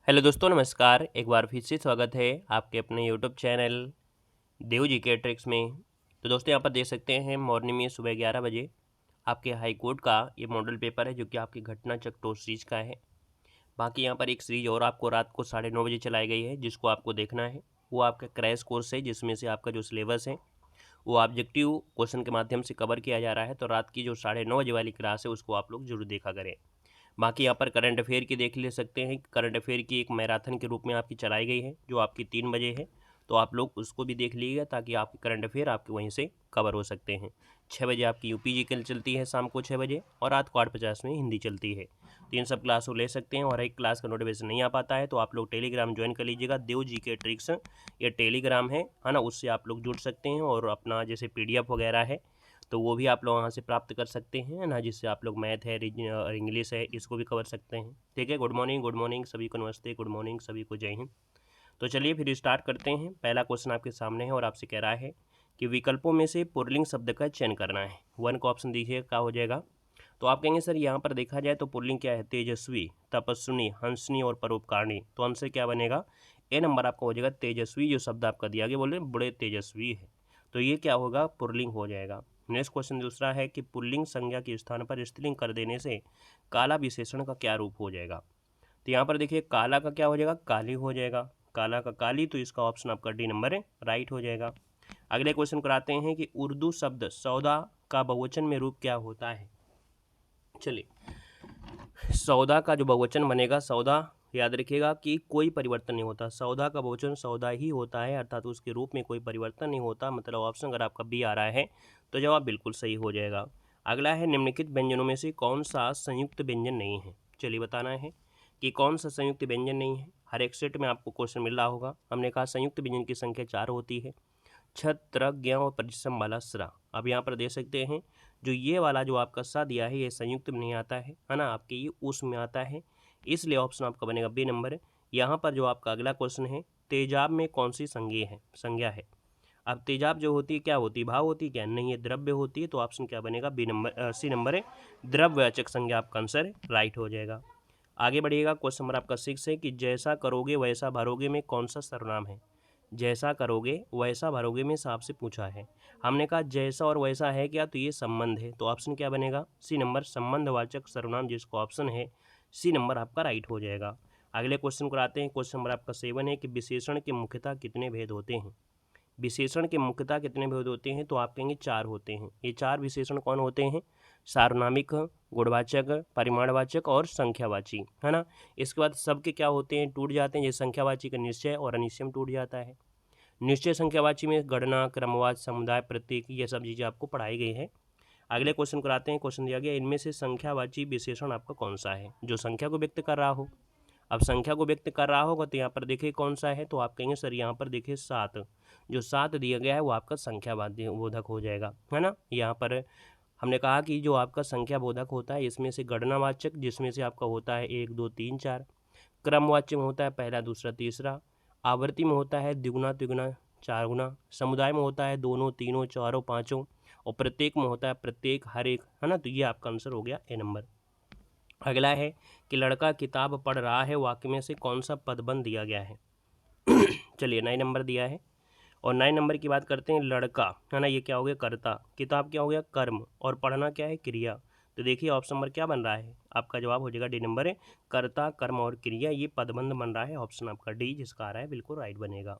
Hello दोस्तों, नमस्कार। एक बार फिर से स्वागत है आपके अपने यूट्यूब चैनल देव जी के ट्रिक्स में। तो दोस्तों, यहाँ पर देख सकते हैं मॉर्निंग में सुबह 11 बजे आपके हाई कोर्ट का ये मॉडल पेपर है जो कि आपकी घटना चक्र सीरीज का है। बाकी यहाँ पर एक सीरीज और आपको रात को 9:30 बजे चलाई गई है जिसको आपको देखना है। वो आपका क्रैश कोर्स है जिसमें से आपका जो सिलेबस है वो ऑब्जेक्टिव क्वेश्चन के माध्यम से कवर किया जा रहा है। तो रात की जो 9:30 बजे वाली क्लास है उसको आप लोग जरूर देखा करें। बाकी यहाँ पर करंट अफेयर की देख ले सकते हैं। करंट अफेयर की एक मैराथन के रूप में आपकी चलाई गई है जो आपकी 3 बजे है। तो आप लोग उसको भी देख लीजिएगा ताकि आपकी करंट अफेयर आपके वहीं से कवर हो सकते हैं। 6 बजे आपकी यूपी जीके चलती है शाम को 6 बजे, और रात को 8:50 में हिंदी चलती है। तो इन सब क्लास को ले सकते हैं। और एक क्लास का नोटिफिकेशन नहीं आ पाता है तो आप लोग टेलीग्राम ज्वाइन कर लीजिएगा। देव जी के ट्रिक्स ये टेलीग्राम है ना, उससे आप लोग जुड़ सकते हैं और अपना जैसे PDF वगैरह है तो वो भी आप लोग वहाँ से प्राप्त कर सकते हैं ना, जिससे आप लोग मैथ है, इंग्लिश है, इसको भी कवर सकते हैं। ठीक है। गुड मॉर्निंग सभी को, नमस्ते, गुड मॉर्निंग सभी को, जय हिंद। तो चलिए फिर स्टार्ट करते हैं। पहला क्वेश्चन आपके सामने है और आपसे कह रहा है कि विकल्पों में से पुल्लिंग शब्द का चयन करना है। 1 का ऑप्शन दीजिए, क्या हो जाएगा। तो आप कहेंगे सर यहाँ पर देखा जाए तो पुल्लिंग क्या है, तेजस्वी, तपस्विनी, हंसनी और परोपकारिणी। तो आंसर क्या बनेगा, ए नंबर आपका हो जाएगा तेजस्वी। जो शब्द आपका दिया गया बोले बड़े तेजस्वी है, तो ये क्या होगा, पुल्लिंग हो जाएगा। नेक्स्ट क्वेश्चन दूसरा है कि पुल्लिंग संज्ञा के स्थान पर स्त्रीलिंग कर देने से काला विशेषण का क्या रूप हो जाएगा। तो यहाँ पर देखिए काला का क्या हो जाएगा, काली हो जाएगा। काला का काली, तो इसका ऑप्शन आपका डी नंबर है, राइट हो जाएगा। अगले क्वेश्चन कराते हैं कि उर्दू शब्द सौदा का बहुवचन में रूप क्या होता है। चलिए, सौदा का जो बहुवचन बनेगा, सौदा याद रखिएगा कि कोई परिवर्तन नहीं होता। सौदा का बहुवचन सौदा ही होता है, अर्थात उसके रूप में कोई परिवर्तन नहीं होता। मतलब ऑप्शन अगर आपका बी आ रहा है तो जवाब बिल्कुल सही हो जाएगा। अगला है निम्नलिखित व्यंजनों में से कौन सा संयुक्त व्यंजन नहीं है। चलिए बताना है कि कौन सा संयुक्त व्यंजन नहीं है। हर एक सेट में आपको क्वेश्चन मिल रहा होगा। हमने कहा संयुक्त व्यंजन की संख्या 4 होती है, छत्र, ज्ञ और परिश्रम वाला स्रा। अब यहाँ पर देख सकते हैं जो ये वाला जो आपका सा दिया है ये संयुक्त में नहीं आता है ना, आपके ये उस में आता है, इसलिए ऑप्शन आपका बनेगा बी नंबर। यहाँ पर जो आपका अगला क्वेश्चन है, तेजाब में कौन सी संज्ञा है। अब तेजाब जो होती है क्या होती है, भाव होती है क्या, नहीं, ये द्रव्य होती है। तो ऑप्शन क्या बनेगा, बी नंबर, सी नंबर है, द्रव्यवाचक संज्ञा आपका आंसर राइट हो जाएगा। आगे बढ़िएगा। क्वेश्चन नंबर आपका 6 है कि जैसा करोगे वैसा भरोगे में कौन सा सर्वनाम है। जैसा करोगे वैसा भरोगे में से आपसे पूछा है। हमने कहा जैसा और वैसा है क्या, तो ये संबंध है। तो ऑप्शन क्या बनेगा, सी नंबर, संबंधवाचक सर्वनाम, जिसको ऑप्शन है सी नंबर आपका राइट हो जाएगा। अगले क्वेश्चन को आते हैं। क्वेश्चन नंबर आपका 7 है कि विशेषण के मुख्यतः कितने भेद होते हैं। विशेषण के मुख्यतः कितने भेद होते हैं, तो आप कहेंगे 4 होते हैं। ये 4 विशेषण कौन होते हैं, सार्वनामिक, गुणवाचक, परिमाणवाचक और संख्यावाची, है ना। इसके बाद सबके क्या होते हैं, टूट जाते हैं। जैसे संख्यावाची का निश्चय और अनिश्चय में टूट जाता है। निश्चय संख्यावाची में गणना, क्रमवाद, समुदाय, प्रतीक, ये सब चीज़ें आपको पढ़ाई गई है। अगले क्वेश्चन कराते हैं। क्वेश्चन दिया गया इनमें से संख्यावाची विशेषण आपका कौन सा है, जो संख्या को व्यक्त कर रहा हो। अब संख्या को व्यक्त कर रहा होगा तो यहाँ पर देखिए कौन सा है, तो आप कहेंगे सर यहाँ पर देखिए 7। जो 7 दिया गया है वो आपका संख्या बोधक हो जाएगा, है ना। यहाँ पर हमने कहा कि जो आपका संख्या बोधक होता है इसमें से गणनावाचक, जिसमें से आपका होता है 1 2 3 4, क्रमवाच्य में होता है पहला दूसरा तीसरा, आवृत्ति में होता है द्विगुना तिगुना चार गुना, समुदाय में होता है दोनों तीनों चारों पाँचों, और प्रत्येक में होता है प्रत्येक हर एक, है ना। तो ये आपका आंसर हो गया ए नंबर। अगला है कि लड़का किताब पढ़ रहा है, वाक्य में से कौन सा पदबंध दिया गया है। चलिए 9 नंबर दिया है। और 9 नंबर की बात करते हैं। लड़का, है ना, ये क्या हो गया, कर्ता, किताब क्या हो गया, कर्म, और पढ़ना क्या है, क्रिया। तो देखिए ऑप्शन नंबर क्या बन रहा है, आपका जवाब हो जाएगा डी नंबर है, कर्ता, कर्म और क्रिया, ये पदबंध बन रहा है। ऑप्शन आपका डी जिसका आ रहा है बिल्कुल राइट बनेगा।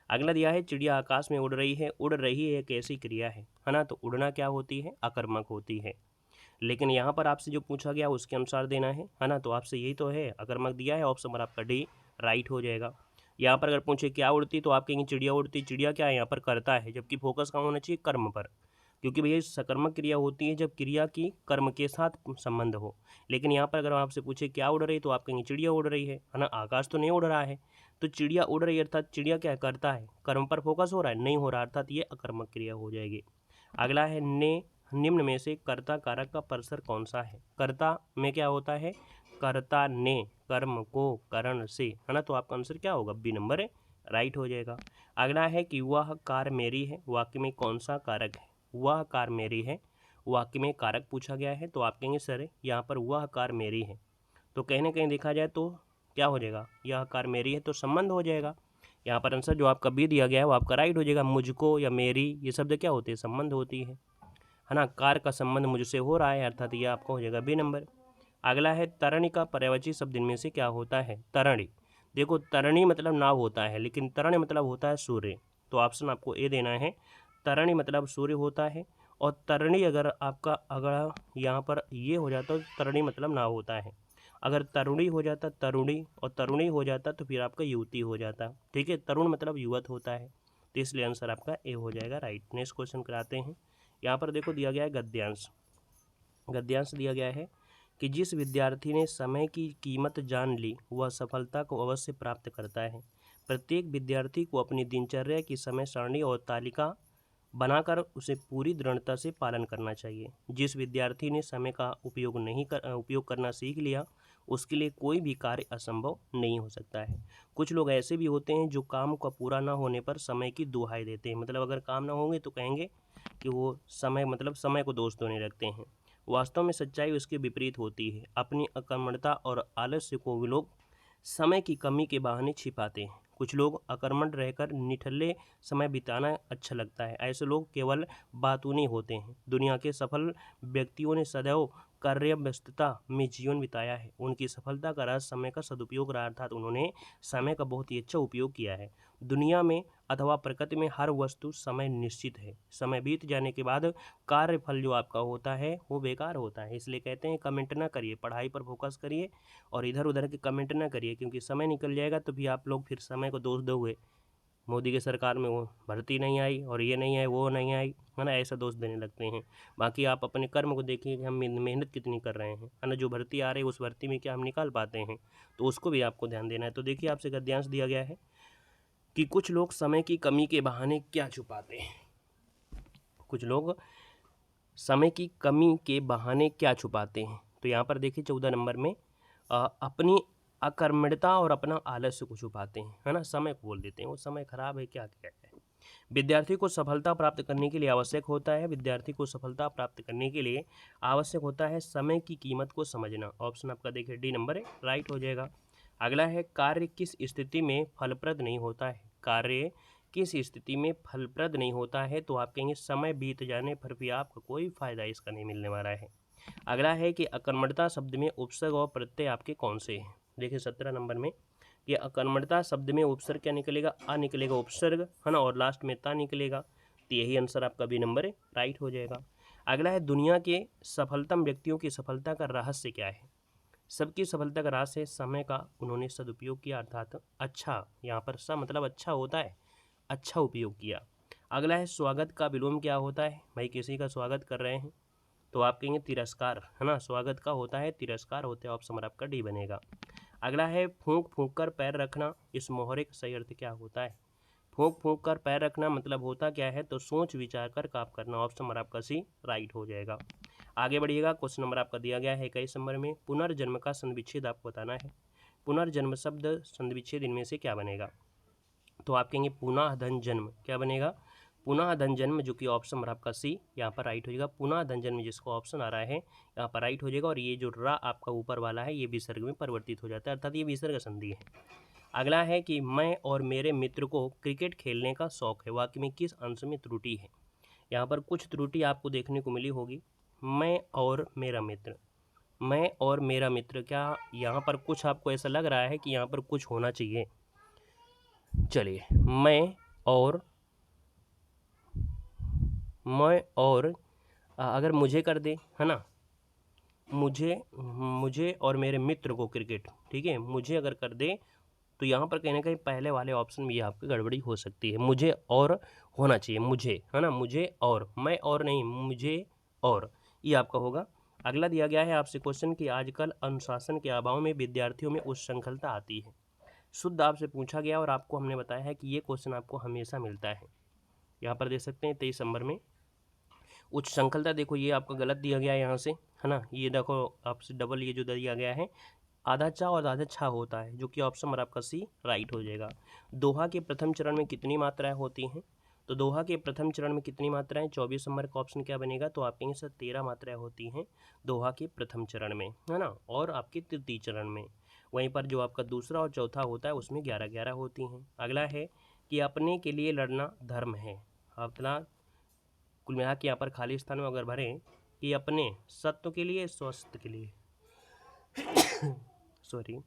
अगला दिया है चिड़िया आकाश में उड़ रही है। उड़ रही है एक ऐसी क्रिया है ना। तो उड़ना क्या होती है, अकर्मक होती है। लेकिन यहाँ पर आपसे जो पूछा गया उसके अनुसार देना है ना। तो आपसे यही तो है, अकर्मक दिया है, ऑप्शन नंबर आपका डी राइट हो जाएगा। यहाँ पर अगर पूछे क्या उड़ती, तो आप कहेंगे चिड़िया उड़ती। चिड़िया क्या है, यहाँ पर करता है, जबकि फोकस कहाँ होना चाहिए, कर्म पर, क्योंकि भैया सकर्मक क्रिया होती है जब क्रिया की कर्म के साथ संबंध हो। लेकिन यहाँ पर अगर आपसे पूछे क्या उड़ रही, तो आप कहेंगे चिड़िया उड़ रही है ना। आकाश तो नहीं उड़ रहा है, तो चिड़िया उड़ रही है, अर्थात चिड़िया क्या करता है, कर्म पर फोकस हो रहा है, नहीं हो रहा, अर्थात ये अकर्मक क्रिया हो जाएगी। अगला है ने, निम्न में से कर्ता कारक का परसर कौन सा है। कर्ता में क्या होता है, कर्ता ने कर्म को करण से, है ना। तो आपका आंसर क्या होगा, बी नंबर है, राइट हो जाएगा। अगला है कि वह कार मेरी है, वाक्य में कौन सा कारक है। वह कार मेरी है, वाक्य में कारक पूछा गया है। तो आप कहेंगे सर यहाँ पर वह कार मेरी है, तो कहीं ना कहीं देखा जाए तो क्या हो जाएगा, यह कार मेरी है तो संबंध हो जाएगा। यहाँ पर आंसर जो आपका बी दिया गया है वो आपका राइट हो जाएगा। मुझको या मेरी ये शब्द क्या होते हैं, संबंध होती है ना। कार का संबंध मुझसे हो रहा है, अर्थात ये आपका हो जाएगा बी नंबर। अगला है तरणी का पर्यायवाची शब्द इनमें से क्या होता है। तरणी, देखो तरणी मतलब नाव होता है, लेकिन तरणी मतलब होता है सूर्य, तो ऑप्शन आपको ए देना है। तरणी मतलब सूर्य होता है, और तरणी अगर आपका अगर यहाँ पर ये हो जाता तो तरणी मतलब नाव होता है। अगर तरुणी हो जाता तरुणी, और तरुणी हो जाता तो फिर आपका युवती हो जाता। ठीक है, तरुण मतलब युवत होता है, तो इसलिए आंसर आपका ए हो जाएगा राइट। नेक्स्ट क्वेश्चन कराते हैं। यहाँ पर देखो दिया गया है गद्यांश। गद्यांश दिया गया है कि जिस विद्यार्थी ने समय की कीमत जान ली वह सफलता को अवश्य प्राप्त करता है। प्रत्येक विद्यार्थी को अपनी दिनचर्या की समय सारणी और तालिका बनाकर उसे पूरी दृढ़ता से पालन करना चाहिए। जिस विद्यार्थी ने समय का उपयोग करना सीख लिया उसके लिए कोई भी कार्य असंभव नहीं हो सकता है। कुछ लोग ऐसे भी होते हैं जो काम का पूरा ना होने पर समय की दुहाई देते हैं, मतलब अगर काम ना होंगे तो कहेंगे कि वो समय को दोष देने लगते हैं। वास्तव में सच्चाई उसके विपरीत होती है। अपनी अकर्मण्यता और आलस्य को वे लोग समय की कमी के बहाने छिपाते हैं। कुछ लोग अकर्मण्य रहकर निठल्ले समय बिताना अच्छा लगता है, ऐसे लोग केवल बातूनी होते हैं। दुनिया के सफल व्यक्तियों ने सदैव कार्य व्यस्तता में जीवन बिताया है। उनकी सफलता का राज समय का सदुपयोग रहा, अर्थात उन्होंने समय का बहुत ही अच्छा उपयोग किया है। दुनिया में अथवा प्रकृति में हर वस्तु समय निश्चित है। समय बीत जाने के बाद कार्य फल जो आपका होता है वो बेकार होता है। इसलिए कहते हैं कमेंट ना करिए, पढ़ाई पर फोकस करिए और इधर उधर के कमेंट ना करिए, क्योंकि समय निकल जाएगा तो भी आप लोग फिर समय को दोष दोगे। मोदी की सरकार में वो भर्ती नहीं आई और ये नहीं आई वो नहीं आई, है ना, ऐसा दोष देने लगते हैं। बाकी आप अपने कर्म को देखिए कि हम मेहनत कितनी कर रहे हैं, है ना। जो भर्ती आ रही है उस भर्ती में क्या हम निकाल पाते हैं, तो उसको भी आपको ध्यान देना है। तो देखिए आपसे गद्यांश दिया गया है कि कुछ लोग समय की कमी के बहाने क्या छुपाते हैं। कुछ लोग समय की कमी के बहाने क्या छुपाते हैं, तो यहाँ पर देखिए 14 नंबर में अपनी अकर्मण्यता और अपना आलस्य को छुपाते हैं, है ना। समय को बोल देते हैं वो समय खराब है क्या क्या है। विद्यार्थी को सफलता प्राप्त करने के लिए आवश्यक होता है, विद्यार्थी को सफलता प्राप्त करने के लिए आवश्यक होता है समय की कीमत को समझना। ऑप्शन आपका देखिए डी नंबर है, राइट हो जाएगा। अगला है कार्य किस स्थिति में फलप्रद नहीं होता है। कार्य किस स्थिति में फलप्रद नहीं होता है, तो आप कहेंगे समय बीत जाने पर भी आपको कोई फायदा इसका नहीं मिलने वाला है। अगला है कि अकर्मण्यता शब्द में उपसर्ग और प्रत्यय आपके कौन से हैं। देखिए 17 नंबर में ये अकर्मण्यता शब्द में उपसर्ग क्या निकलेगा, अ निकलेगा उपसर्ग, है ना, और लास्ट में ता निकलेगा, तो यही आंसर आपका बी नंबर है, राइट हो जाएगा। अगला है दुनिया के सफलतम व्यक्तियों की सफलता का रहस्य क्या है। सबकी सफलता का रहस्य है समय का उन्होंने सदुपयोग किया, अर्थात अच्छा, यहाँ पर सा मतलब अच्छा होता है, अच्छा उपयोग किया। अगला है स्वागत का विलोम क्या होता है। भाई किसी का स्वागत कर रहे हैं तो आप कहेंगे तिरस्कार, है ना, स्वागत का होता है तिरस्कार होता है, ऑप्शन आपका डी बनेगा। अगला है फूंक फूंक कर पैर रखना, इस मोहरे का सही अर्थ क्या होता है। फूंक फूंक कर पैर रखना मतलब होता क्या है, तो सोच विचार कर काम करना, ऑप्शन नंबर आपका सी राइट हो जाएगा। आगे बढ़िएगा, क्वेश्चन नंबर आपका दिया गया है 21 नंबर में पुनर्जन्म का संविच्छेद आपको बताना है। पुनर्जन्म शब्द संविच्छेद इनमें से क्या बनेगा, तो आप कहेंगे पुनः धन जन्म, क्या बनेगा, पुनः धन जन्म, जो कि ऑप्शन नंबर आपका सी यहाँ पर राइट हो जाएगा। पुनः धन जन्म जिसको ऑप्शन आ रहा है यहाँ पर राइट हो जाएगा, और ये जो रा आपका ऊपर वाला है ये विसर्ग में परिवर्तित हो जाता है, अर्थात ये विसर्ग संधि है। अगला है कि मैं और मेरे मित्र को क्रिकेट खेलने का शौक है, वाक्य में किस अंश में त्रुटि है। यहाँ पर कुछ त्रुटि आपको देखने को मिली होगी। मैं और मेरा मित्र, मैं और मेरा मित्र, क्या यहाँ पर कुछ आपको ऐसा लग रहा है कि यहाँ पर कुछ होना चाहिए। चलिए मैं और अगर मुझे कर दे, है ना, मुझे और मेरे मित्र को क्रिकेट, ठीक है, मुझे अगर कर दे तो यहाँ पर कहीं ना कहीं पहले वाले ऑप्शन में ये आपकी गड़बड़ी हो सकती है। मुझे और होना चाहिए, मुझे, है ना, मुझे और, मैं और नहीं, मुझे और, ये आपका होगा। अगला दिया गया है आपसे क्वेश्चन कि आजकल अनुशासन के अभाव में विद्यार्थियों में उच्छृंखलता आती है। शुद्ध आपसे पूछा गया और आपको हमने बताया है कि ये क्वेश्चन आपको हमेशा मिलता है। यहाँ पर देख सकते हैं 23 नंबर में उच्छृंखलता, देखो ये आपका गलत दिया गया है यहाँ से, है ना, ये देखो आपसे डबल ये जो दिया गया है आधा चा और आधा छा होता है, जो कि ऑप्शन नंबर आपका सी राइट हो जाएगा। दोहा के प्रथम चरण में कितनी मात्राएं होती हैं, तो दोहा के प्रथम चरण में कितनी मात्राएं, 24 नंबर का ऑप्शन क्या बनेगा, तो आप कहेंगे सर 13 मात्राएं होती हैं दोहा के प्रथम चरण में, है ना, और आपके तृतीय चरण में। वहीं पर जो आपका दूसरा और चौथा होता है उसमें 11-11 होती हैं। अगला है कि अपने के लिए लड़ना धर्म है। अपना कुल मिला के यहाँ पर खाली स्थान में अगर भरें कि अपने सत्व के लिए, स्वस्थ के लिए सॉरी,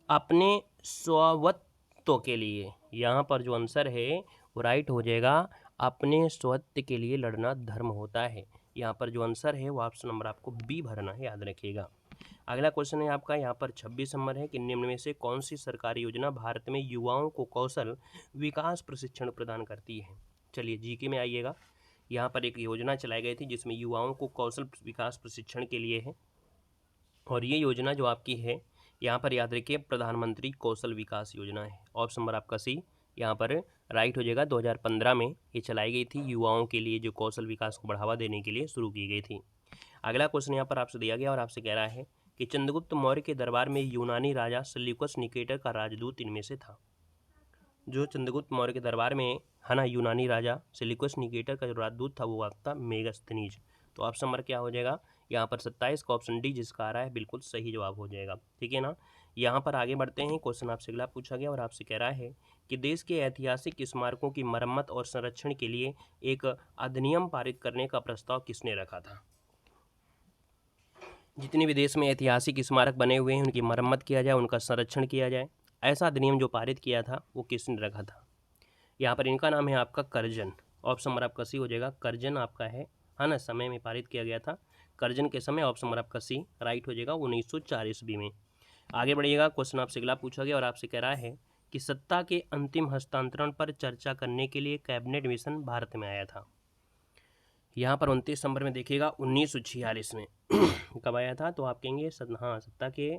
अपने स्वत्व के लिए, यहाँ पर जो आंसर है वो राइट हो जाएगा। अपने स्वत्व के लिए लड़ना धर्म होता है। यहाँ पर जो आंसर है वो ऑप्शन नंबर आपको बी भरना है, याद रखिएगा। अगला क्वेश्चन है आपका यहाँ पर 26 नंबर है कि निम्न में से कौन सी सरकारी योजना भारत में युवाओं को कौशल विकास प्रशिक्षण प्रदान करती है। चलिए जीके में आइएगा। यहाँ पर एक योजना चलाई गई थी जिसमें युवाओं को कौशल विकास प्रशिक्षण के लिए है, और ये योजना जो आपकी है यहाँ पर याद रखिए प्रधानमंत्री कौशल विकास योजना है। ऑप्शन नंबर आपका सी यहाँ पर राइट हो जाएगा। 2015 में ये चलाई गई थी, युवाओं के लिए जो कौशल विकास को बढ़ावा देने के लिए शुरू की गई थी। अगला क्वेश्चन यहाँ पर आपसे दिया गया और आपसे कह रहा है कि चंद्रगुप्त मौर्य के दरबार में यूनानी राजा सेल्यूकस निकेटर का राजदूत इनमें से था। जो चंद्रगुप्त मौर्य के दरबार में है ना, यूनानी राजा सेल्यूकस निकेटर का जो राजदूत था वो आपका मेगास्थनीज। तो ऑप्शन नंबर क्या हो जाएगा यहाँ पर 27 का ऑप्शन डी जिसका आ रहा है बिल्कुल सही जवाब हो जाएगा। ठीक है ना। यहाँ पर आगे बढ़ते हैं। क्वेश्चन आपसे अगला पूछा गया और आपसे कह रहा है कि देश के ऐतिहासिक स्मारकों की मरम्मत और संरक्षण के लिए एक अधिनियम पारित करने का प्रस्ताव किसने रखा था। जितने भी देश में ऐतिहासिक स्मारक बने हुए हैं उनकी मरम्मत किया जाए, उनका संरक्षण किया जाए, ऐसा अधिनियम जो पारित किया था वो किसने रखा था। यहाँ पर इनका नाम है आपका कर्जन। ऑप्शन नंबर आपका सी हो जाएगा। कर्जन आपका है ना, समय में पारित किया गया था। कर्जन के समय ऑप्शन नंबर आपका सी राइट हो जाएगा 1904 ईस्वी में। आगे बढ़िएगा। क्वेश्चन आपसे अगला पूछा गया और आपसे कह रहा है कि सत्ता के अंतिम हस्तांतरण पर चर्चा करने के लिए कैबिनेट मिशन भारत में आया था। यहाँ पर 29 नंबर में देखिएगा 1946 में कब आया था, तो आप कहेंगे हाँ, सत्ता के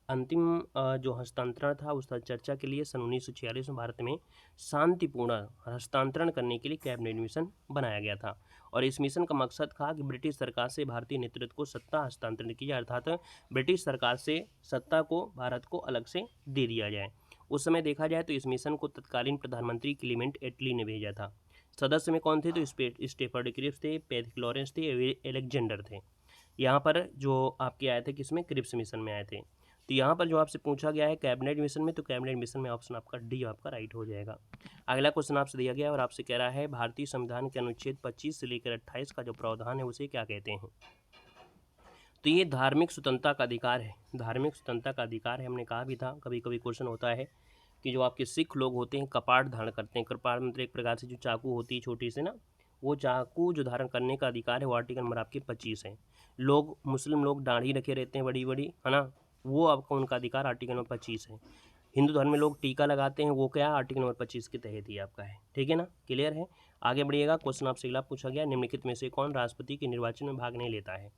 अंतिम जो हस्तांतरण था उसका चर्चा के लिए सन 1946 में भारत में शांतिपूर्ण हस्तांतरण करने के लिए कैबिनेट मिशन बनाया गया था। और इस मिशन का मकसद था कि ब्रिटिश सरकार से भारतीय नेतृत्व को सत्ता हस्तांतरण की जाए, अर्थात ब्रिटिश सरकार से सत्ता को भारत को अलग से दे दिया जाए। उस समय देखा जाए तो इस मिशन को तत्कालीन प्रधानमंत्री क्लीमेंट एटली ने भेजा था। सदस्य में कौन थे, तो स्टेफर्ड क्रिप्स थे, पैथिक लॉरेंस थे, एलेक्जेंडर थे। यहाँ पर जो आपके आए थे किसमें, क्रिप्स मिशन में आए थे। तो यहाँ पर जो आपसे पूछा गया है कैबिनेट मिशन में, तो कैबिनेट मिशन में ऑप्शन आपका डी आपका राइट हो जाएगा। अगला क्वेश्चन आपसे दिया गया और आपसे कह रहा है भारतीय संविधान के अनुच्छेद 25 से लेकर 28 का जो प्रावधान है उसे क्या कहते हैं। तो ये धार्मिक स्वतंत्रता का अधिकार है। धार्मिक स्वतंत्रता का अधिकार है, हमने कहा भी था, कभी कभी क्वेश्चन होता है कि जो आपके सिख लोग होते हैं कपाट धारण करते हैं। कपाट मतलब एक प्रकार से जो चाकू होती है छोटी से ना, वो चाकू जो धारण करने का अधिकार है वो आर्टिकल नंबर आपके 25 है। लोग मुस्लिम लोग दाढ़ी रखे रहते हैं बड़ी बड़ी, है ना, वो आपका उनका अधिकार आर्टिकल नंबर 25 है। हिंदू धर्म में लोग टीका लगाते हैं, वो क्या आर्टिकल नंबर 25 के तहत ही आपका है। ठीक है ना, क्लियर है। आगे बढ़िएगा। क्वेश्चन आपसे अगला पूछा गया, निम्नलिखित में से कौन राष्ट्रपति के निर्वाचन में भाग नहीं लेता है।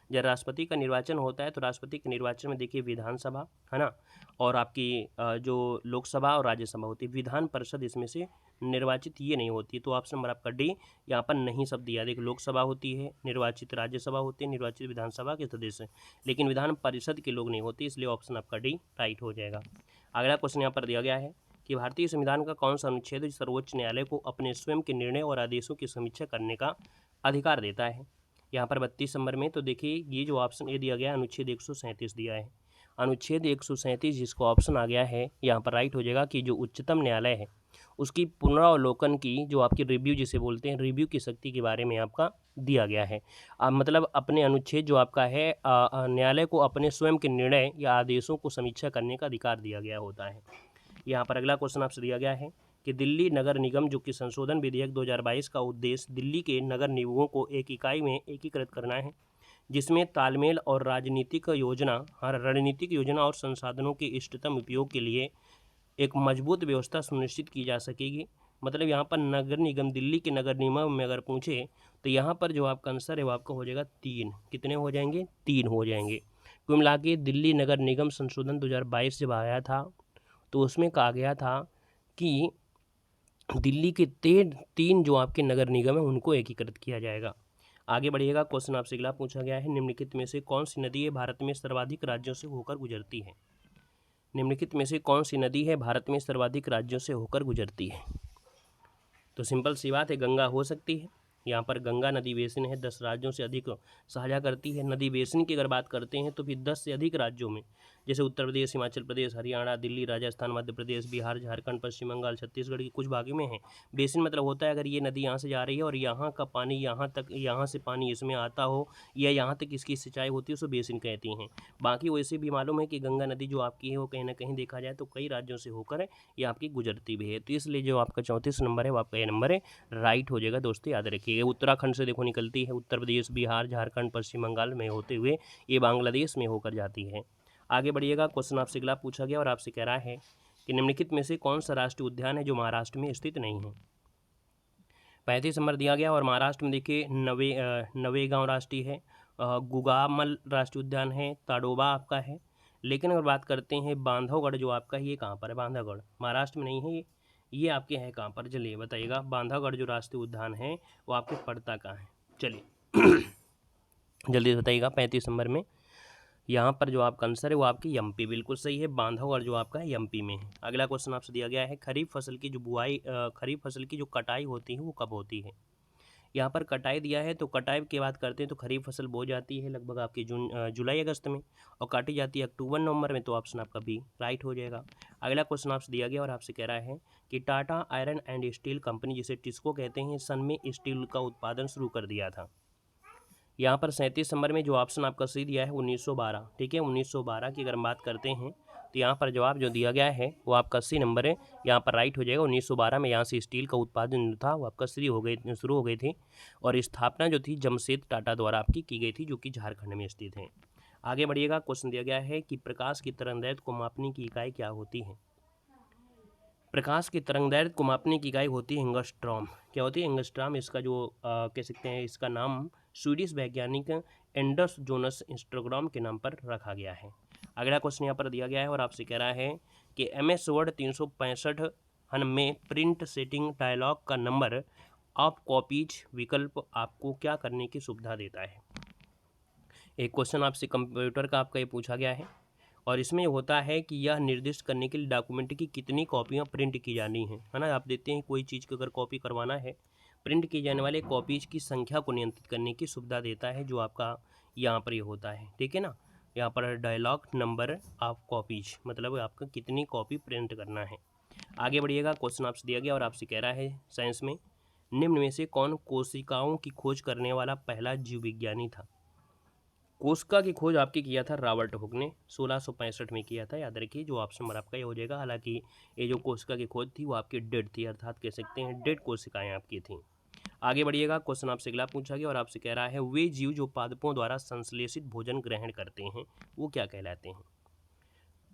जब राष्ट्रपति का निर्वाचन होता है तो राष्ट्रपति के निर्वाचन में देखिए विधानसभा, है ना, और आपकी जो लोकसभा और राज्यसभा होती है, विधान परिषद इसमें से निर्वाचित ये नहीं होती। तो ऑप्शन नंबर आपका डी यहाँ पर नहीं सब दिया। देखिए लोकसभा होती है, निर्वाचित राज्यसभा होती है, निर्वाचित विधानसभा के सदस्य, लेकिन विधान परिषद के लोग नहीं होते, इसलिए ऑप्शन आपका डी राइट हो जाएगा। अगला क्वेश्चन यहाँ पर दिया गया है कि भारतीय संविधान का कौन सा अनुच्छेद सर्वोच्च न्यायालय को अपने स्वयं के निर्णय और आदेशों की समीक्षा करने का अधिकार देता है। यहाँ पर 32 नंबर में तो देखिए ये जो ऑप्शन ए दिया गया है अनुच्छेद 137 दिया है। अनुच्छेद 137 जिसको ऑप्शन आ गया है यहाँ पर राइट हो जाएगा कि जो उच्चतम न्यायालय है उसकी पुनरावलोकन की जो आपकी रिव्यू जिसे बोलते हैं, रिव्यू की शक्ति के बारे में आपका दिया गया है। मतलब अपने अनुच्छेद जो आपका है न्यायालय को अपने स्वयं के निर्णय या आदेशों को समीक्षा करने का अधिकार दिया गया होता है। यहाँ पर अगला क्वेश्चन आपसे दिया गया है कि दिल्ली नगर निगम जो कि संशोधन विधेयक 2022 का उद्देश्य दिल्ली के नगर निगमों को एक इकाई में एकीकृत करना है, जिसमें तालमेल और रणनीतिक योजना और संसाधनों के इष्टतम उपयोग के लिए एक मजबूत व्यवस्था सुनिश्चित की जा सकेगी। मतलब यहाँ पर नगर निगम, दिल्ली के नगर निगम में अगर पूछे तो यहाँ पर जो आपका आंसर है वो आपका हो जाएगा 3। कितने हो जाएंगे, 3 हो जाएंगे। कुल मिला के दिल्ली नगर निगम संशोधन 2022 जब आया था तो उसमें कहा गया था कि दिल्ली के 3 जो आपके नगर निगम है उनको एकीकृत किया जाएगा। आगे बढ़िएगा। क्वेश्चन आपसे अगला पूछा गया है, निम्नलिखित में से कौन सी नदी है भारत में सर्वाधिक राज्यों से होकर गुजरती है। निम्नलिखित में से कौन सी नदी है भारत में सर्वाधिक राज्यों से होकर गुजरती है। तो सिंपल सी बात है, गंगा हो सकती है। यहाँ पर गंगा नदी बेसिन है, 10 राज्यों से अधिक साझा करती है। नदी बेसिन की अगर बात करते हैं तो फिर 10 से अधिक राज्यों में जैसे उत्तर प्रदेश, हिमाचल प्रदेश, हरियाणा, दिल्ली, राजस्थान, मध्य प्रदेश, बिहार, झारखंड, पश्चिम बंगाल, छत्तीसगढ़ की कुछ भागों में है। बेसिन मतलब होता है अगर ये नदी यहाँ से जा रही है और यहाँ का पानी यहाँ तक, यहाँ से पानी इसमें आता हो या यहाँ तक इसकी सिंचाई होती है, उसको बेसिन कहती हैं। बाकी वैसे भी मालूम है कि गंगा नदी जो आपकी है वो कहीं ना कहीं देखा जाए तो कई राज्यों से होकर ये आपकी गुजरती भी है। तो इसलिए जो आपका 34 नंबर है वो आपका ये नंबर है, राइट हो जाएगा दोस्तों, याद रखिएगा। उत्तराखंड से देखो निकलती है, उत्तर प्रदेश, बिहार, झारखंड, पश्चिम बंगाल में होते हुए ये बांग्लादेश में होकर जाती है। आगे बढ़िएगा, क्वेश्चन आपसे अगला पूछा गया और आपसे कह रहा है कि निम्नलिखित में से कौन सा राष्ट्रीय उद्यान है जो महाराष्ट्र में स्थित नहीं है। 35 नंबर दिया गया और महाराष्ट्र में देखिए नवेगांव राष्ट्रीय है, गुगामल राष्ट्रीय उद्यान है, ताडोबा आपका है। लेकिन अगर बात करते हैं बांधवगढ़ जो आपका, ये कहाँ पर है? बांधवगढ़ महाराष्ट्र में नहीं है ये आपके हैं कहाँ पर? चलिए बताइएगा, बांधवगढ़ जो राष्ट्रीय उद्यान है वो आपके पड़ता कहाँ है? चलिए जल्दी से बताइएगा। 35 नंबर में यहाँ पर जो आपका आंसर है वो आपकी एमपी, बिल्कुल सही है, बांधवगढ़ जो आपका है एमपी में है। अगला क्वेश्चन आपसे दिया गया है, खरीफ फसल की जो बुआई, खरीफ फसल की जो कटाई होती है वो कब होती है? यहाँ पर कटाई दिया है, तो कटाई की बात करते हैं तो खरीफ फसल बो जाती है लगभग आपकी जुलाई अगस्त में और काटी जाती है अक्टूबर नवंबर में, तो ऑप्शन आपका बी राइट हो जाएगा। अगला क्वेश्चन आपसे दिया गया और आपसे कह रहा है कि Tata iron and steel company, जिसे टिस्को कहते हैं, सन में स्टील का उत्पादन शुरू कर दिया था। यहाँ पर 37 नंबर में जो ऑप्शन आपका सही दिया है 1912, ठीक है, 1912 की अगर हम बात करते हैं तो यहाँ पर जवाब जो दिया गया है वो आपका सी नंबर है, यहाँ पर राइट हो जाएगा। 1912 में यहाँ से स्टील का उत्पादन जो था वो आपका शुरू हो गई थी और स्थापना जो थी जमशेद टाटा द्वारा आपकी की गई थी, जो कि झारखंड में स्थित है। आगे बढ़िएगा, क्वेश्चन दिया गया है कि प्रकाश की तरंगदैर्घ्य को मापने की इकाई क्या होती है? प्रकाश की तरंगदैर्घ्य को मापने की इकाई होती है एंगस्ट्रॉम। क्या होती है? एंगस्ट्रॉम। इसका जो कह सकते हैं इसका नाम स्वीडिश वैज्ञानिक एंडर्स जोनस इंस्ट्रोग्राम के नाम पर रखा गया है। अगला क्वेश्चन यहाँ पर दिया गया है और आपसे कह रहा है कि MS वर्ड 365 में प्रिंट सेटिंग डायलॉग का नंबर ऑफ कॉपीज विकल्प आपको क्या करने की सुविधा देता है? एक क्वेश्चन आपसे कंप्यूटर का आपका ये पूछा गया है और इसमें होता है कि यह निर्दिष्ट करने के लिए डॉक्यूमेंट की कितनी कॉपियाँ प्रिंट की जानी है ना। आप देते हैं कोई चीज़ को अगर कॉपी करवाना है, प्रिंट की जाने वाले कॉपीज़ की संख्या को नियंत्रित करने की सुविधा देता है, जो आपका यहाँ पर ये होता है, ठीक है ना। यहाँ पर डायलॉग नंबर ऑफ कॉपीज मतलब आपका कितनी कॉपी प्रिंट करना है। आगे बढ़िएगा, क्वेश्चन आपसे दिया गया और आपसे कह रहा है साइंस में निम्न में से कौन कोशिकाओं की खोज करने वाला पहला जीव विज्ञानी था? कोशिका की खोज आपकी किया था रॉबर्ट हुक ने 1665 में किया था, याद रखिए। जो ऑप्शन नंबर आपका ये हो जाएगा। हालांकि ये जो कोशिका की खोज थी वो आपकी डेड थी, अर्थात कह सकते हैं डेड कोशिकाएं आपकी थी। आगे बढ़िएगा, क्वेश्चन आपसे अगला पूछा गया और आपसे कह रहा है वे जीव जो पादपों द्वारा संश्लेषित भोजन ग्रहण करते हैं वो क्या कहलाते हैं?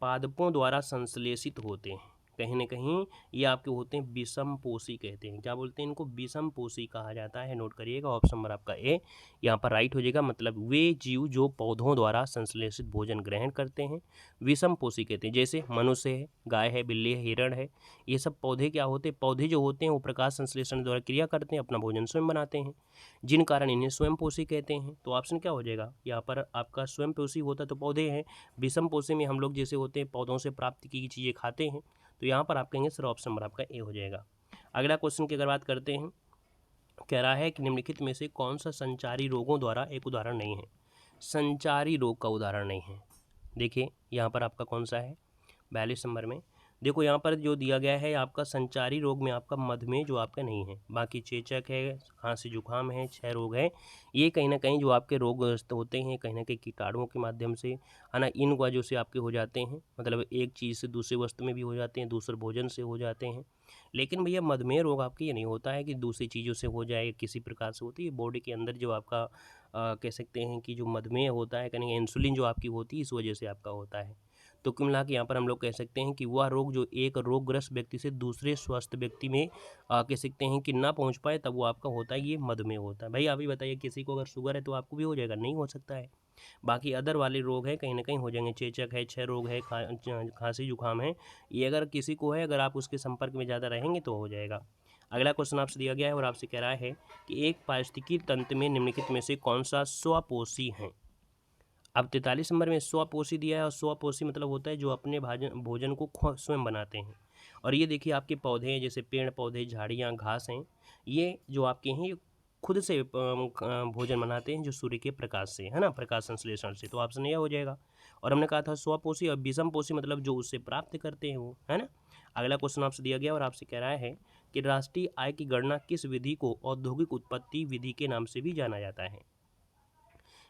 पादपों द्वारा संश्लेषित होते हैं, कहीं ना कहीं ये आपके होते हैं विषमपोषी कहते हैं। क्या बोलते हैं इनको? विषमपोषी कहा जाता है। नोट करिएगा, ऑप्शन नंबर आपका ए यहाँ पर राइट हो जाएगा। मतलब वे जीव जो पौधों द्वारा संश्लेषित भोजन ग्रहण करते हैं विषमपोषी कहते हैं। जैसे मनुष्य है, गाय है, बिल्ली है, हिरण है, ये सब पौधे क्या होते हैं? पौधे जो होते हैं वो प्रकाश संश्लेषण द्वारा क्रिया करते हैं, अपना भोजन स्वयं बनाते हैं, जिन कारण इन्हें स्वयंपोषी कहते हैं। तो ऑप्शन क्या हो जाएगा यहाँ पर आपका? स्वयंपोषी होता तो पौधे हैं, विषमपोषी में हम लोग जैसे होते हैं पौधों से प्राप्त की चीज़ें खाते हैं, तो यहाँ पर आप कहेंगे सर ऑप्शन नंबर आपका ए हो जाएगा। अगला क्वेश्चन की अगर बात करते हैं, कह रहा है कि निम्नलिखित में से कौन सा संचारी रोगों द्वारा एक उदाहरण नहीं है? संचारी रोग का उदाहरण नहीं है, देखिए यहाँ पर आपका कौन सा है? 42 नंबर में देखो यहाँ पर जो दिया गया है आपका संचारी रोग में आपका मधुमेह जो आपका नहीं है, बाकी चेचक है, खांसी जुकाम है, क्षय रोग है, ये कहीं ना कहीं जो आपके रोग होते हैं कहीं ना कहीं कीटाणुओं के माध्यम से, है ना, इन वजह से आपके हो जाते हैं। मतलब एक चीज़ से दूसरी वस्तु में भी हो जाते हैं, दूसरे भोजन से हो जाते हैं। लेकिन भैया मधुमेह रोग आपके ये नहीं होता है कि दूसरी चीज़ों से हो जाए, किसी प्रकार से होती है बॉडी के अंदर जो आपका कह सकते हैं कि जो मधुमेह होता है कहीं इंसुलिन जो आपकी होती है इस वजह से आपका होता है। तो कुल मिला के यहाँ पर हम लोग कह सकते हैं कि वह रोग जो एक रोगग्रस्त व्यक्ति से दूसरे स्वस्थ व्यक्ति में कह सकते हैं कि ना पहुँच पाए, तब वो आपका होता है ये मधुमेह होता है। भाई आप ही बताइए, किसी को अगर शुगर है तो आपको भी हो जाएगा? नहीं हो सकता है। बाकी अदर वाले रोग है कहीं ना कहीं हो जाएंगे, चेचक है, क्षय रोग है, खांसी जुकाम है, ये अगर किसी को है, अगर आप उसके संपर्क में ज़्यादा रहेंगे तो हो जाएगा। अगला क्वेश्चन आपसे दिया गया है और आपसे कह रहा है कि एक पारिस्थितिकी तंत्र में निम्नलिखित में से कौन सा स्वपोषी है? अब 43 नंबर में स्वपोषी दिया है और स्वपोषी मतलब होता है जो अपने भोजन को स्वयं बनाते हैं। और ये देखिए आपके पौधे हैं, जैसे पेड़ पौधे, झाड़ियाँ, घास हैं, ये जो आपके हैं ये खुद से भोजन बनाते हैं जो सूर्य के प्रकाश से, है ना, प्रकाश संश्लेषण से। तो ऑप्शन यह हो जाएगा। और हमने कहा था स्वपोषी और विषमपोषी मतलब जो उससे प्राप्त करते हैं वो, है ना। अगला क्वेश्चन आपसे दिया गया और आपसे कह रहा है कि राष्ट्रीय आय की गणना किस विधि को औद्योगिक उत्पत्ति विधि के नाम से भी जाना जाता है।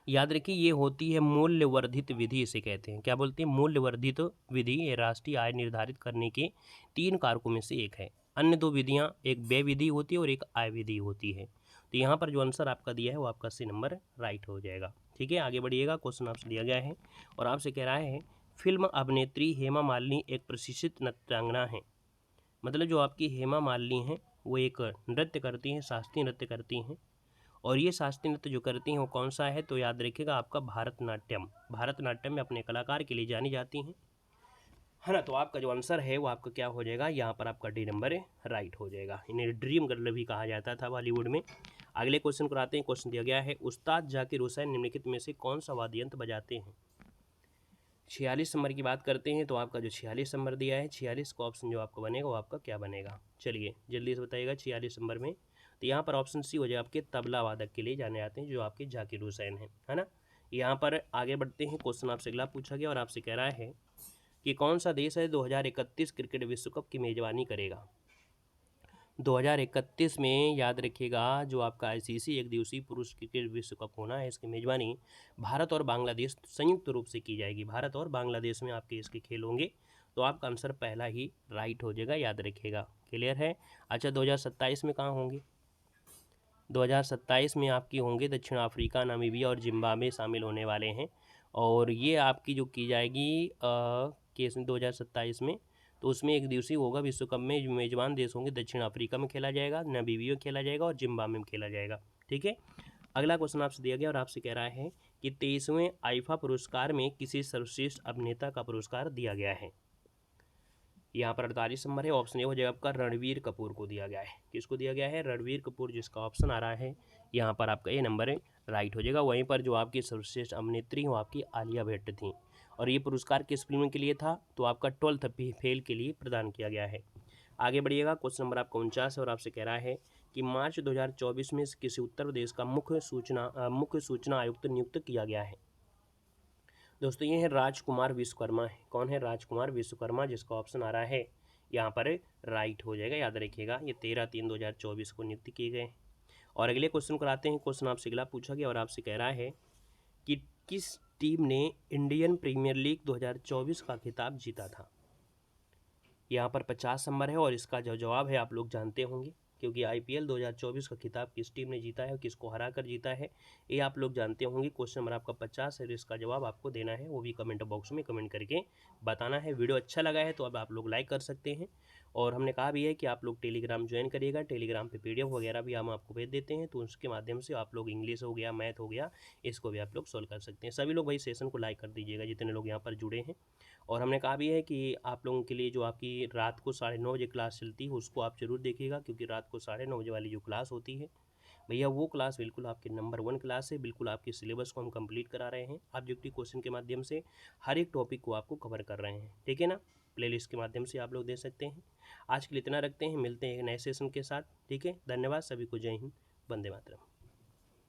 याद रखिए ये होती है मूल्य वर्धित विधि, इसे कहते हैं, क्या बोलते हैं, मूल्य वर्धित विधि। ये राष्ट्रीय आय निर्धारित करने के 3 कारकों में से एक है। अन्य 2 विधियां, एक व्यय विधि होती है और एक आय विधि होती है। तो यहाँ पर जो आंसर आपका दिया है वो आपका सी नंबर राइट हो जाएगा। ठीक है, आगे बढ़िएगा। क्वेश्चन आपसे दिया गया है और आपसे कह रहा है फिल्म अभिनेत्री हेमा मालिनी एक प्रशिक्षित नृत्यांगना है। मतलब जो आपकी हेमा मालिनी हैं वो एक नृत्य करती हैं, शास्त्रीय नृत्य करती हैं, और ये शास्त्रीय नृत्य जो करती हैं वो कौन सा है, तो याद रखिएगा आपका भरतनाट्यम। भरतनाट्यम में अपने कलाकार के लिए जानी जाती हैं, है ना। तो आपका जो आंसर है वो आपका क्या हो जाएगा, यहाँ पर आपका डी नंबर राइट हो जाएगा। इन्हें ड्रीम गर्ल भी कहा जाता था बॉलीवुड में। अगले क्वेश्चन को आते हैं। क्वेश्चन दिया गया है उस्ताद जाकिर हुसैन निम्नलिखित में से कौन सा वाद्य यंत्र बजाते हैं। 46 नंबर की बात करते हैं तो आपका जो 46 नंबर दिया है, 46 का ऑप्शन जो आपका बनेगा वो आपका क्या बनेगा, चलिए जल्दी से बताइएगा। 46 नंबर में तो यहाँ पर ऑप्शन सी हो जाए आपके तबला वादक के लिए जाने जाते हैं जो आपके जाकिर हुसैन हैं, है ना। यहाँ पर आगे बढ़ते हैं। क्वेश्चन आपसे अगला पूछा गया और आपसे कह रहा है कि कौन सा देश है 2031 क्रिकेट विश्व कप की मेजबानी करेगा। 2031 में याद रखिएगा जो आपका आईसीसी एक दिवसीय पुरुष क्रिकेट विश्व कप होना है, इसकी मेजबानी भारत और बांग्लादेश संयुक्त रूप से की जाएगी। भारत और बांग्लादेश में आपके इसके खेल होंगे। तो आपका आंसर पहला ही राइट हो जाएगा, याद रखिएगा। क्लियर है। अच्छा 2027 में कहाँ होंगे, 2027 में आपकी होंगे दक्षिण अफ्रीका, नामीबिया और जिम्बाब्वे शामिल होने वाले हैं। और ये आपकी जो की जाएगी केस 2027 में, तो उसमें एक दिवसीय होगा विश्व कप में। जो मेजबान देश होंगे दक्षिण अफ्रीका में खेला जाएगा, नामीबिया में खेला जाएगा और जिम्बाब्वे में खेला जाएगा। ठीक है, अगला क्वेश्चन आपसे दिया गया और आपसे कह रहा है कि 23वें आईफा पुरस्कार में किसी सर्वश्रेष्ठ अभिनेता का पुरस्कार दिया गया है। यहाँ पर 48 नंबर है, ऑप्शन ए हो जाएगा आपका रणवीर कपूर को दिया गया है। किसको दिया गया है, रणवीर कपूर, जिसका ऑप्शन आ रहा है यहाँ पर आपका ए नंबर है राइट हो जाएगा। वहीं पर जो आपकी सर्वश्रेष्ठ अभिनेत्री वो आपकी आलिया भट्ट थी। और ये पुरस्कार किस फिल्म के लिए था, तो आपका 12th फेल के लिए प्रदान किया गया है। आगे बढ़िएगा। क्वेश्चन नंबर आपका 49 है और आपसे कह रहा है कि मार्च 2024 में किसी उत्तर प्रदेश का मुख्य सूचना आयुक्त नियुक्त किया गया है। दोस्तों ये है राजकुमार विश्वकर्मा है। कौन है, राजकुमार विश्वकर्मा, जिसका ऑप्शन आ रहा है यहाँ पर राइट हो जाएगा। याद रखिएगा ये 13/3/2024 को नियुक्त किए गए। और अगले क्वेश्चन को आते हैं। क्वेश्चन आपसे अगला पूछा गया और आपसे कह रहा है कि किस टीम ने इंडियन प्रीमियर लीग 2024 का खिताब जीता था। यहाँ पर 50 नंबर है और इसका जो जवाब है आप लोग जानते होंगे, क्योंकि आईपीएल 2024 का खिताब किस टीम ने जीता है और किसको हरा कर जीता है ये आप लोग जानते होंगे। क्वेश्चन नंबर आपका 50 है, इसका जवाब आपको देना है, वो भी कमेंट बॉक्स में कमेंट करके बताना है। वीडियो अच्छा लगा है तो अब आप लोग लाइक कर सकते हैं। और हमने कहा भी है कि आप लोग टेलीग्राम ज्वाइन करिएगा, टेलीग्राम पे पीडीएफ वगैरह भी हम आपको भेज देते हैं, तो उसके माध्यम से आप लोग इंग्लिश हो गया, मैथ हो गया, इसको भी आप लोग सॉल्व कर सकते हैं। सभी लोग भाई सेशन को लाइक कर दीजिएगा जितने लोग यहाँ पर जुड़े हैं। और हमने कहा भी है कि आप लोगों के लिए जो आपकी रात को 9:30 बजे क्लास चलती है उसको आप जरूर देखिएगा, क्योंकि रात को 9:30 बजे वाली जो क्लास होती है भैया वो क्लास बिल्कुल आपके नंबर 1 क्लास है। बिल्कुल आपके सिलेबस को हम कंप्लीट करा रहे हैं, ऑब्जेक्टिव क्वेश्चन के माध्यम से हर एक टॉपिक को आपको कवर कर रहे हैं। ठीक है ना, प्लेलिस्ट के माध्यम से आप लोग दे सकते हैं। आज के लिए इतना रखते हैं, मिलते हैं नए सेशन के साथ। ठीक है, धन्यवाद सभी को, जय हिंद, वंदे मातरम।